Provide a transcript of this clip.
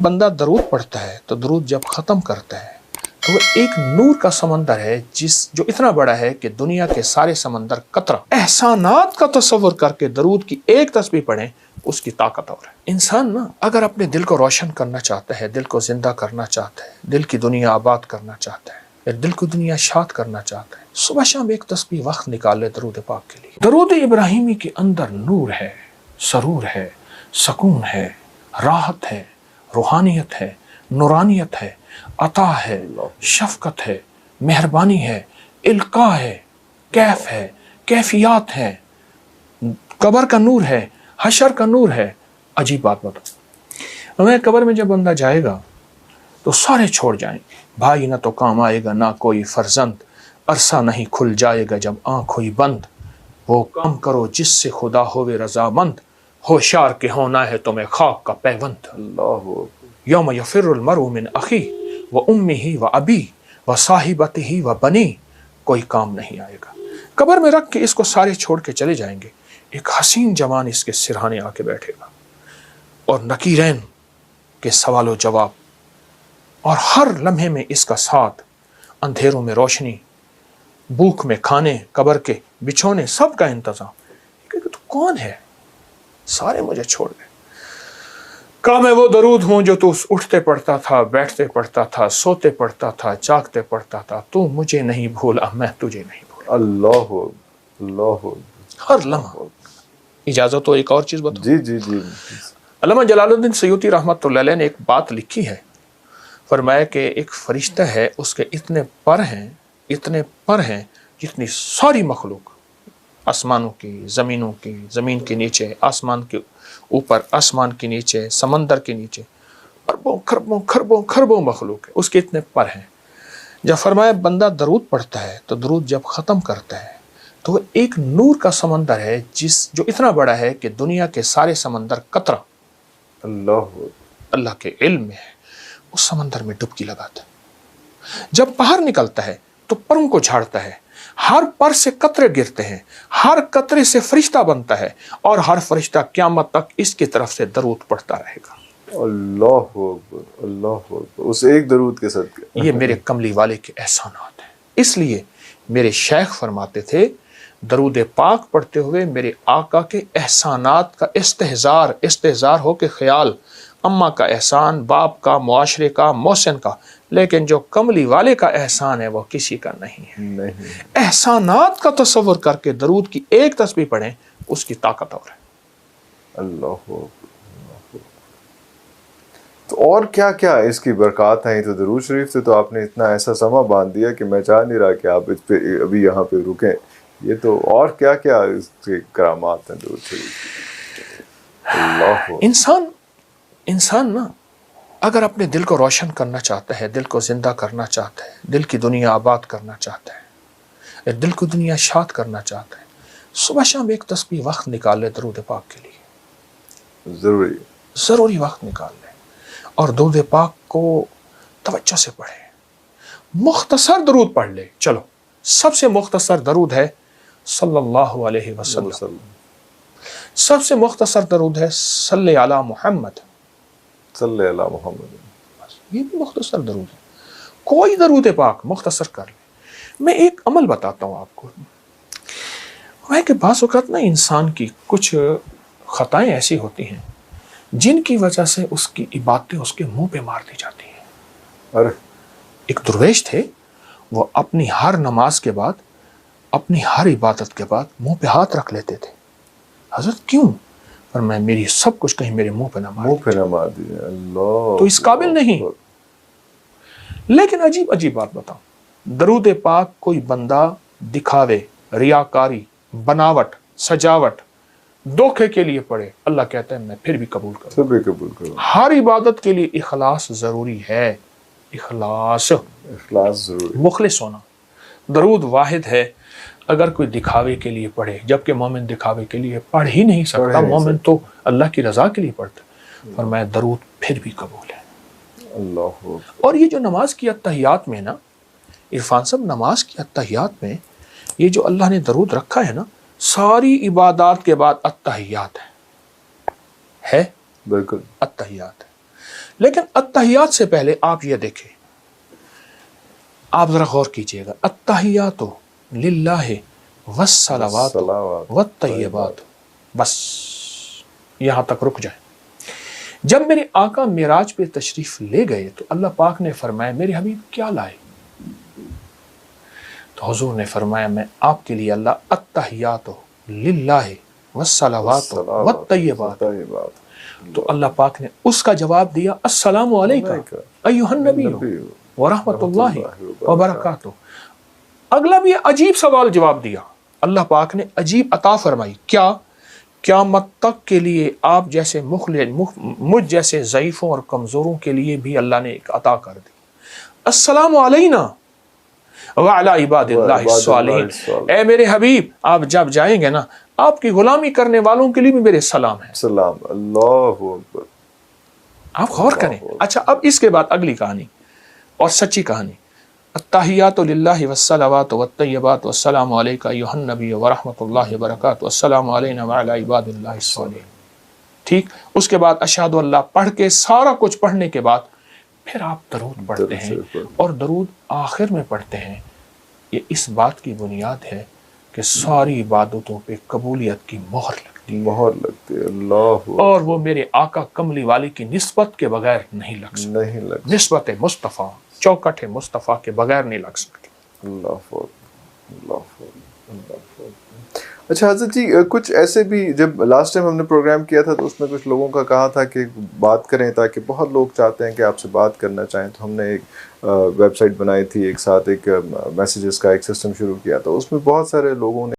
بندہ درود پڑھتا ہے تو درود جب ختم کرتا ہے تو وہ ایک نور کا سمندر ہے جو اتنا بڑا ہے کہ دنیا کے سارے سمندر قطرہ احسانات کا تصور کر کے درود کی ایک تسبیح پڑھیں، اس کی طاقت اور ہے۔ انسان نا اگر اپنے دل کو روشن کرنا چاہتا ہے، دل کو زندہ کرنا چاہتا ہے، دل کی دنیا آباد کرنا چاہتا ہے، یا دل کو دنیا شاد کرنا چاہتا ہے، صبح شام ایک تسبیح وقت نکال لے درود پاک کے لیے۔ درود ابراہیمی کے اندر نور ہے، سرور ہے، سکون ہے، راحت ہے، روحانیت ہے، نورانیت ہے، عطا ہے، شفقت ہے، مہربانی ہے، القاء ہے، کیف ہے، کیفیات ہے، قبر کا نور ہے، حشر کا نور ہے۔ عجیب بات بتا، ہمیں قبر میں جب بندہ جائے گا تو سارے چھوڑ جائیں گے، بھائی نہ تو کام آئے گا، نہ کوئی فرزند، عرصہ نہیں کھل جائے گا جب آنکھ ہوئی بند، وہ کام کرو جس سے خدا ہوئے رضامند، ہوشیار کے ہونا ہے تمہیں خاک کا پیوند۔ اللہ یوم یفر المرء من اخی و امہ و ابی و صاحبتہ و بنی، کوئی کام نہیں آئے گا۔ قبر میں رکھ کے اس کو سارے چھوڑ کے چلے جائیں گے، ایک حسین جوان اس کے سرہانے آ کے بیٹھے گا، اور نکیرین کے سوال و جواب، اور ہر لمحے میں اس کا ساتھ، اندھیروں میں روشنی، بھوک میں کھانے، قبر کے بچھونے، سب کا انتظام۔ کہ تو کون ہے؟ سارے مجھے چھوڑ گئے۔ کہا میں وہ درود ہوں جو تو اٹھتے پڑھتا تھا، بیٹھتے پڑھتا تھا، سوتے پڑھتا تھا، جاگتے پڑھتا تھا، تو مجھے نہیں بھولا، میں تجھے نہیں بھولا۔ اللہ اللہ ہر لمحہ۔ اجازت ہو ایک اور چیز بتاؤ؟ جی جی جی۔ علامہ جلال الدین سیوطی رحمۃ اللہ علیہ نے ایک بات لکھی ہے، فرمایا کہ ایک فرشتہ ہے، اس کے اتنے پر ہیں جتنی ساری مخلوق، آسمانوں کی، زمینوں کی، زمین کے نیچے، آسمان کے اوپر، آسمان کے نیچے، سمندر کے نیچے، اربوں خربوں خربوں خربوں مخلوق ہے، اس کے اتنے پر ہیں۔ جب فرمایا بندہ درود پڑھتا ہے تو درود جب ختم کرتا ہے تو وہ ایک نور کا سمندر ہے جو اتنا بڑا ہے کہ دنیا کے سارے سمندر قطرہ اللہ کے علم میں ہے، اس سمندر میں ڈبکی لگاتا ہے۔ جب باہر نکلتا ہے تو پروں کو جھاڑتا ہے، ہر پر سے قطرے گرتے ہیں، ہر قطرے سے فرشتہ بنتا ہے، اور ہر فرشتہ قیامت تک اس کی طرف سے درود پڑھتا رہے گا۔ اللہ اکبر، اللہ اکبر، اس ایک درود کے صدقے۔ یہ میرے کملی والے کے احسانات ہیں۔ اس لیے میرے شیخ فرماتے تھے درود پاک پڑھتے ہوئے میرے آقا کے احسانات کا استحضار ہو کے خیال، اماں کا احسان، باپ کا، معاشرے کا، محسن کا، لیکن جو کملی والے کا احسان ہے وہ کسی کا نہیں ہے۔ احسانات کا تصور کر کے درود کی ایک تسبیح پڑھیں، اس کی طاقت اور ہے۔ اللہ تو اور کیا کیا اس کی برکات ہیں؟ تو درود شریف سے تو آپ نے اتنا ایسا سما باندھ دیا کہ میں چاہ نہیں رہا کہ آپ اس پہ ابھی یہاں پہ رکیں۔ یہ تو اور کیا کیا اس کے کرامات ہیں درود شریف؟ اللہ انسان نا اگر اپنے دل کو روشن کرنا چاہتا ہے، دل کو زندہ کرنا چاہتا ہے، دل کی دنیا آباد کرنا چاہتا ہے، دل کو دنیا شاد کرنا چاہتا ہے، صبح شام ایک تسبیح وقت نکال لے درود پاک کے لیے۔ ضروری وقت نکال لے، اور درود پاک کو توجہ سے پڑھے۔ مختصر درود پڑھ لے۔ چلو سب سے مختصر درود ہے صلی اللہ علیہ وسلم، سب سے مختصر درود ہے صلی علی محمد، صلی اللہ محمد۔ یہ بھی مختصر درود ہے۔ کوئی درود پاک مختصر کر لے۔ میں ایک عمل بتاتا ہوں آپ کو، وہ ہے کہ بعض اوقات نا انسان کی کچھ خطائیں ایسی ہوتی ہیں جن کی وجہ سے اس کی عبادتیں اس کے منہ پہ مار دی جاتی ہیں۔ ایک درویش تھے، وہ اپنی ہر نماز کے بعد، اپنی ہر عبادت کے بعد منہ پہ ہاتھ رکھ لیتے تھے۔ حضرت کیوں؟ پر میں میری سب کچھ کہیں میرے منہ پہ نہ مار دیجیے، اللہ تو اس قابل نہیں۔ لیکن عجیب بات بتاؤں، درود پاک کوئی بندہ دکھاوے، ریاکاری، بناوٹ، سجاوٹ، دھوکے کے لیے پڑھے، اللہ کہتا ہے میں پھر بھی قبول کروں۔ ہر عبادت کے لیے اخلاص ضروری ہے، اخلاص ضروری، مخلص ہونا۔ درود واحد ہے، اگر کوئی دکھاوے کے لیے پڑھے، جبکہ مومن دکھاوے کے لیے پڑھ ہی نہیں سکتا، مومن تو اللہ کی رضا کے لیے پڑھتا ہے، اور میں درود پھر بھی قبول ہے۔ اللہ۔ اور یہ جو نماز کی اتحیات میں نا، عرفان صاحب، نماز کی اتحیات میں یہ جو اللہ نے درود رکھا ہے نا، ساری عبادات کے بعد اتحیات ہے بالکل اتحیات ہے۔ لیکن التحیات سے پہلے آپ یہ دیکھیں، آپ ذرا غور کیجئے گا، التحیات للہ والصلوات والطیبات، بس یہاں تک رک جائیں۔ جب میرے آقا معراج پہ تشریف لے گئے تو اللہ پاک نے فرمایا میرے حبیب کیا لائے؟ تو حضور نے فرمایا میں آپ کے لیے اللہ التحیات للہ والصلوات والطیبات، تو اللہ پاک نے اس کا جواب دیا السلام علیکم ایھا النبی ورحمۃ اللہ وبرکاتہ۔ اگلا بھی عجیب سوال جواب دیا، اللہ پاک نے عجیب عطا فرمائی، کیا؟ قیامت تک کے لیے آپ جیسے مجھ جیسے ضعیفوں اور کمزوروں کے لیے بھی اللہ نے ایک عطا کر دی، السلام علینا وعلی عباد اللہ الصالحین۔ اے میرے حبیب آپ جب جائیں گے نا، آپ کی غلامی کرنے والوں کے لیے بھی میرے سلام ہے۔ سلام، اللہ اکبر۔ آپ غور کریں۔ اچھا اب اس کے بعد اگلی کہانی اور سچی کہانی، التحیات للہ والصلوات والطیبات والسلام علیک ایھا النبی ورحمۃ اللہ وبرکاتہ والسلام علینا وعلی عباد اللہ الصالحین۔ ٹھیک، اس کے بعد اشہد اللہ پڑھ کے سارا کچھ پڑھنے کے بعد پھر آپ درود پڑھتے ہیں، اور درود آخر میں پڑھتے ہیں۔ یہ اس بات کی بنیاد ہے کہ ساری عبادتوں پہ قبولیت کی مہر لگتی ہے، اللہ، اور وہ میرے آقا کملی والی کی نسبت کے بغیر نہیں لگ سکتی، نسبت مصطفیٰ، چوکٹ مصطفیٰ کے بغیر نہیں لگ سکتی۔ اللہ اللہ۔ اچھا حضرت جی، کچھ ایسے بھی جب لاسٹ ٹائم ہم نے پروگرام کیا تھا تو اس میں کچھ لوگوں کا کہا تھا کہ بات کریں، تاکہ بہت لوگ چاہتے ہیں کہ آپ سے بات کرنا چاہیں، تو ہم نے ایک ویب سائٹ بنائی تھی، ایک ساتھ ایک میسیجز کا ایک سسٹم شروع کیا تھا، اس میں بہت سارے لوگوں نے